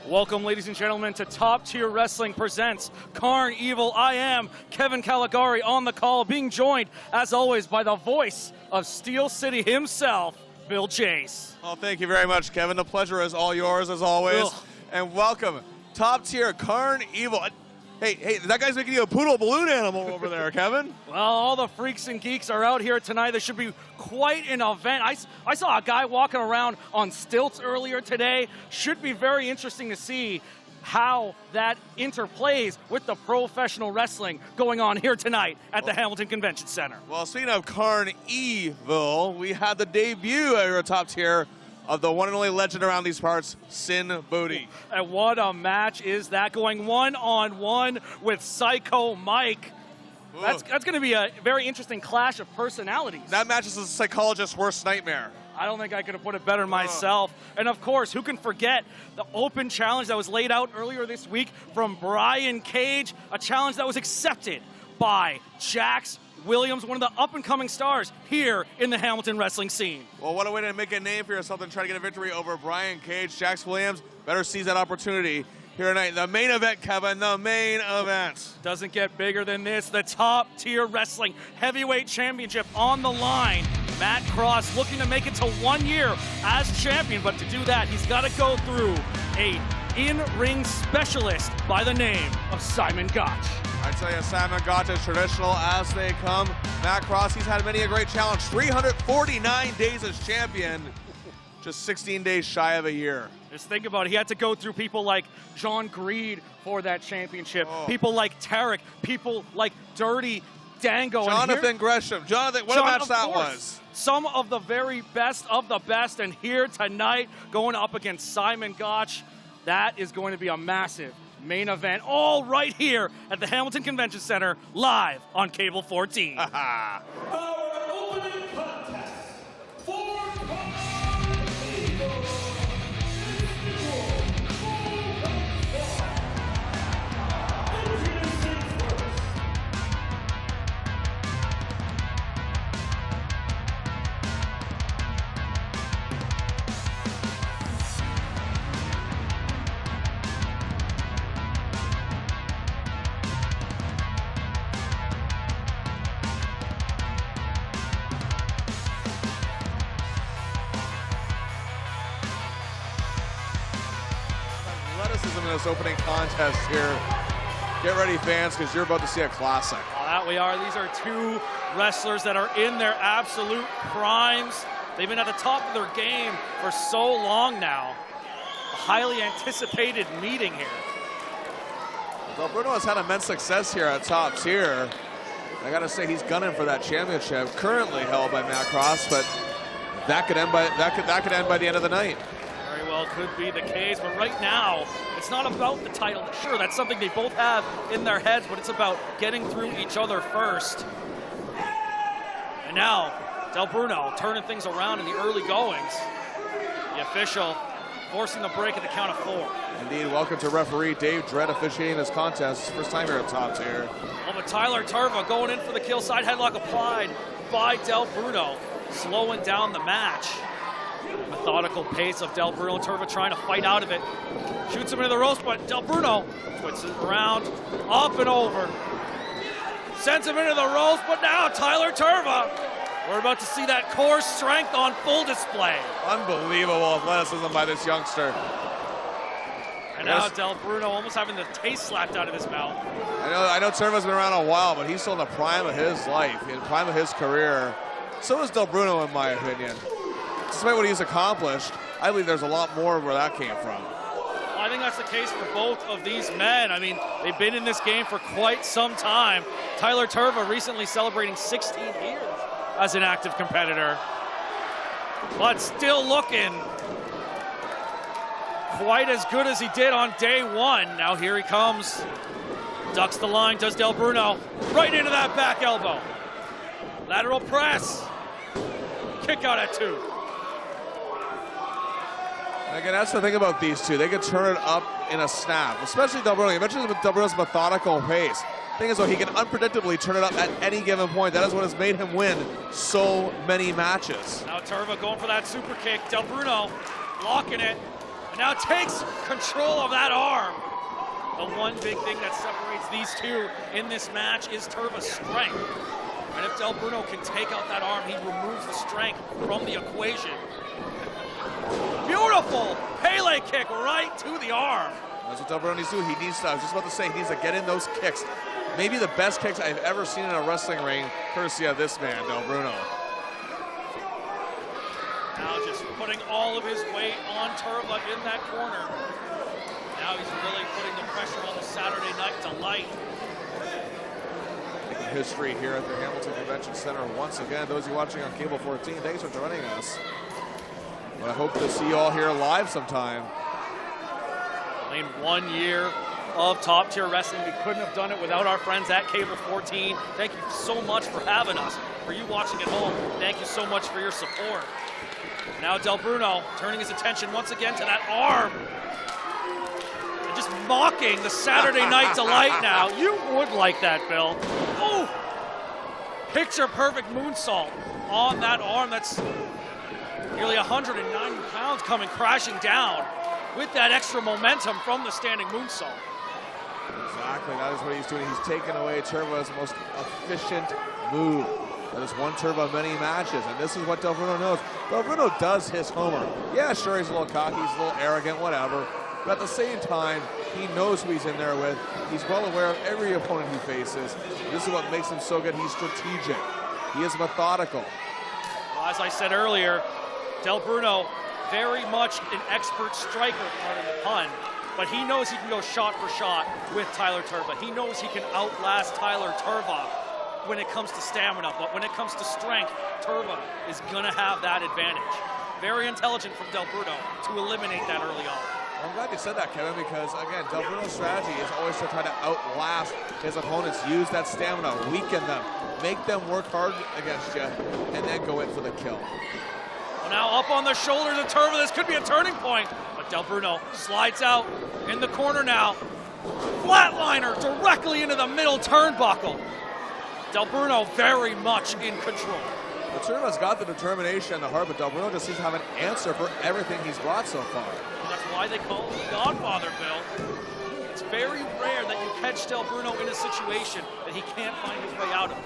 Welcome, ladies and gentlemen, to Top Tier Wrestling presents Carnevil. I am Kevin Caligari on the call, being joined, as always, by the voice of Steel City himself, Bill Chase. Oh, thank you very much, Kevin. The pleasure is all yours, as always. Ugh. And welcome, Top Tier Carnevil. Hey, that guy's making you a poodle balloon animal over there, Kevin. Well, all the freaks and geeks are out here tonight. This should be quite an event. I saw a guy walking around on stilts earlier today. Should be very interesting to see how that interplays with the professional wrestling going on here tonight at the Hamilton Convention Center. Well, speaking of Carnevil, we had the debut at Top Tier of the one and only legend around these parts, Sin Booty. And what a match is that, going one-on-one with Psycho Mike. That's going to be a very interesting clash of personalities. That match is a psychologist's worst nightmare. I don't think I could have put it better myself. And of course, who can forget the open challenge that was laid out earlier this week from Brian Cage, a challenge that was accepted by Jax Williams, one of the up-and-coming stars here in the Hamilton wrestling scene. Well, what a way to make a name for yourself and try to get a victory over Brian Cage. Jax Williams better seize that opportunity here tonight. The main event, Kevin, the main event. Doesn't get bigger than this. The Top Tier Wrestling Heavyweight Championship on the line. Matt Cross looking to make it to 1 year as champion, but to do that, he's got to go through a in-ring specialist by the name of Simon Gotch. I tell you, Simon Gotch is traditional as they come. Matt Cross, he's had many a great challenge. 349 days as champion, just 16 days shy of a year. Just think about it. He had to go through people like John Greed for that championship, people like Tarek, people like Dirty Dango. Jonathan Gresham. Jonathan, what a match that was. Some of the very best of the best, and here tonight, going up against Simon Gotch, that is going to be a massive main event, all right here at the Hamilton Convention Center, live on Cable 14. Our opening contest for athleticism in this opening contest here. Get ready, fans, because you're about to see a classic. Well, that we are. These are two wrestlers that are in their absolute primes. They've been at the top of their game for so long now. A highly anticipated meeting here. Delbruno has had immense success here at Top Tier. I gotta say, he's gunning for that championship, currently held by Matt Cross, but that could end by the end of the night. Very well could be the case, but right now, it's not about the title. Sure, that's something they both have in their heads, but it's about getting through each other first. And now, Delbruno turning things around in the early goings. The official forcing the break at the count of 4. Indeed, welcome to referee Dave Dredd officiating this contest. First time here at Top Tier. Well, but Tyler Tirva going in for the kill, side headlock applied by Delbruno, slowing down the match. Methodical pace of Delbruno. Tirva trying to fight out of it. Shoots him into the ropes, but Delbruno puts it around, up and over. Sends him into the ropes, but now Tyler Tirva. We're about to see that core strength on full display. Unbelievable athleticism by this youngster. And now Delbruno almost having the taste slapped out of his mouth. I know Tirva's been around a while, but he's still in the prime of his life, in the prime of his career. So is Delbruno, in my opinion. Despite what he's accomplished, I believe there's a lot more where that came from. Well, I think that's the case for both of these men. I mean, they've been in this game for quite some time. Tyler Tirva recently celebrating 16 years as an active competitor, but still looking quite as good as he did on day one. Now here he comes. Ducks the line, does Delbruno. Right into that back elbow. Lateral press. Kick out at 2. Again, that's the thing about these two. They can turn it up in a snap, especially Delbruno. You mentioned Delbruno's methodical pace. The thing is, though, he can unpredictably turn it up at any given point. That is what has made him win so many matches. Now Tirva going for that super kick. Delbruno blocking it. Now takes control of that arm. The one big thing that separates these two in this match is Tirva's strength. And if Delbruno can take out that arm, he removes the strength from the equation. Beautiful Pele kick right to the arm. That's what Delbruno needs to do. He needs to, I was just about to say, he needs to get in those kicks. Maybe the best kicks I've ever seen in a wrestling ring, courtesy of this man, Delbruno. Now just putting all of his weight on Tirva in that corner. Now he's really putting the pressure on the Saturday Night Delight. Making history here at the Hamilton Convention Center once again. Those of you watching on Cable 14, thanks for joining us. But I hope to see you all here live sometime. In 1 year of top tier wrestling, we couldn't have done it without our friends at Cable 14. Thank you so much for having us. For you watching at home, thank you so much for your support. Now Delbruno turning his attention once again to that arm. And just mocking the Saturday Night Delight now. You would like that, Bill. Oh! Picture perfect moonsault on that arm that's nearly 190 pounds coming crashing down with that extra momentum from the standing moonsault. Exactly, that is what he's doing. He's taking away Tirva's most efficient move. That is one Tirva of many matches, and this is what Delbruno knows. Delbruno does his homer. Yeah, sure, he's a little cocky, he's a little arrogant, whatever. But at the same time, he knows who he's in there with. He's well aware of every opponent he faces. This is what makes him so good. He's strategic. He is methodical. Well, as I said earlier, Delbruno, very much an expert striker, pardon the pun, but he knows he can go shot for shot with Tyler Tirva. He knows he can outlast Tyler Tirva when it comes to stamina, but when it comes to strength, Tirva is gonna have that advantage. Very intelligent from Delbruno to eliminate that early on. I'm glad you said that, Kevin, because again, Delbruno's strategy is always to try to outlast his opponents, use that stamina, weaken them, make them work hard against you, and then go in for the kill. Well, now up on the shoulders of Tirva, this could be a turning point, but Delbruno slides out in the corner now. Flatliner directly into the middle turnbuckle. Delbruno very much in control. But Tirva's got the determination and the heart, but Delbruno just seems to have an answer for everything he's brought so far. And that's why they call him the Godfather, Bill. It's very rare that you catch Delbruno in a situation that he can't find his way out of.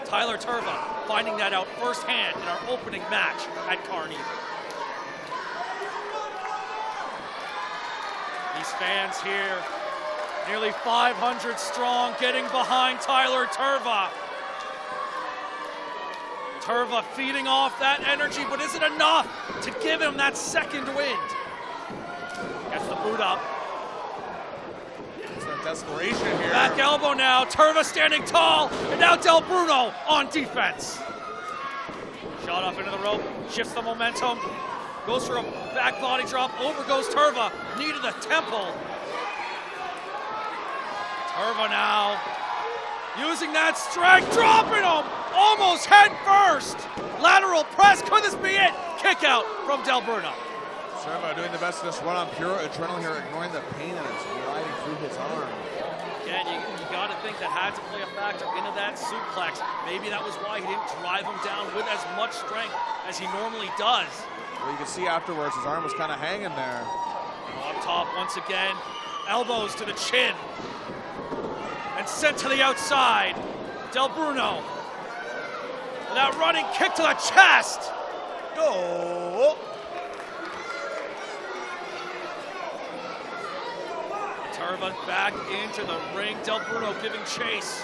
Tyler Tirva finding that out firsthand in our opening match at Carnevil. These fans here, nearly 500 strong, getting behind Tyler Tirva. Tirva feeding off that energy, but is it enough to give him that second wind? Gets the boot up. It's a desperation here. Back elbow now, Tirva standing tall, and now Delbruno on defense. Shot up into the rope, shifts the momentum, goes for a back body drop, over goes Tirva, knee to the temple. Tirva now using that strength, dropping him almost head first. Lateral press, could this be it? Kick out from Delbruno. Tirva doing the best of this run on pure adrenaline here, ignoring the pain that is riding through his arm. Again, you got to think that had to play a factor into that suplex. Maybe that was why he didn't drive him down with as much strength as he normally does. Well, you can see afterwards his arm was kind of hanging there. Up top once again, elbows to the chin. And sent to the outside. Delbruno. And that running kick to the chest. Oh! Tirva back into the ring. Delbruno giving chase.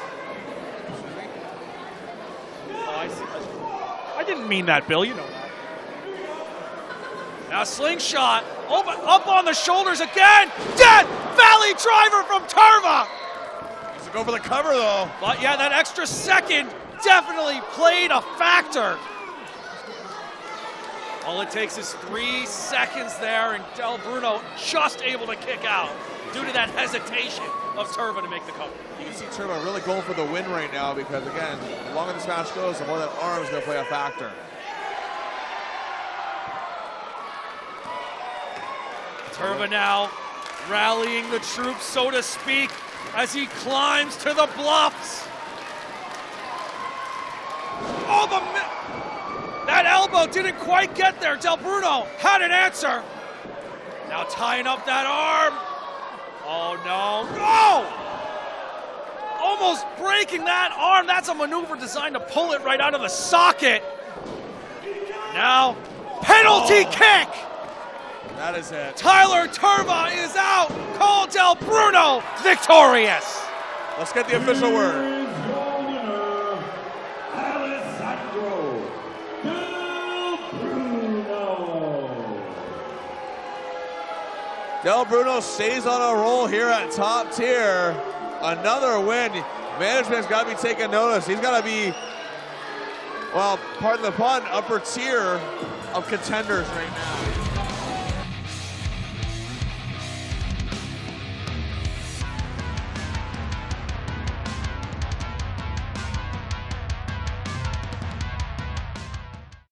Oh, I see. I didn't mean that, Bill. You know that. Now slingshot. Up on the shoulders again. Death Valley driver from Tirva. Needs to go for the cover, though. But yeah, that extra second definitely played a factor. All it takes is 3 seconds there, and Delbruno just able to kick out due to that hesitation of Tirva to make the cover. You can see Tirva really going for the win right now because, again, the longer this match goes, the more that arm is going to play a factor. Tirva now rallying the troops, so to speak, as he climbs to the bluffs. Oh, that elbow didn't quite get there. Delbruno had an answer. Now tying up that arm. Oh no. Oh! Almost breaking that arm. That's a maneuver designed to pull it right out of the socket. Now, penalty kick. That is it. Tyler Tirva is out. Carl Delbruno victorious. Let's get the official word. Is your winner, Alessandro Delbruno. Delbruno stays on a roll here at top tier. Another win. Management's got to be taking notice. He's got to be, well, pardon the pun, upper tier of contenders right now.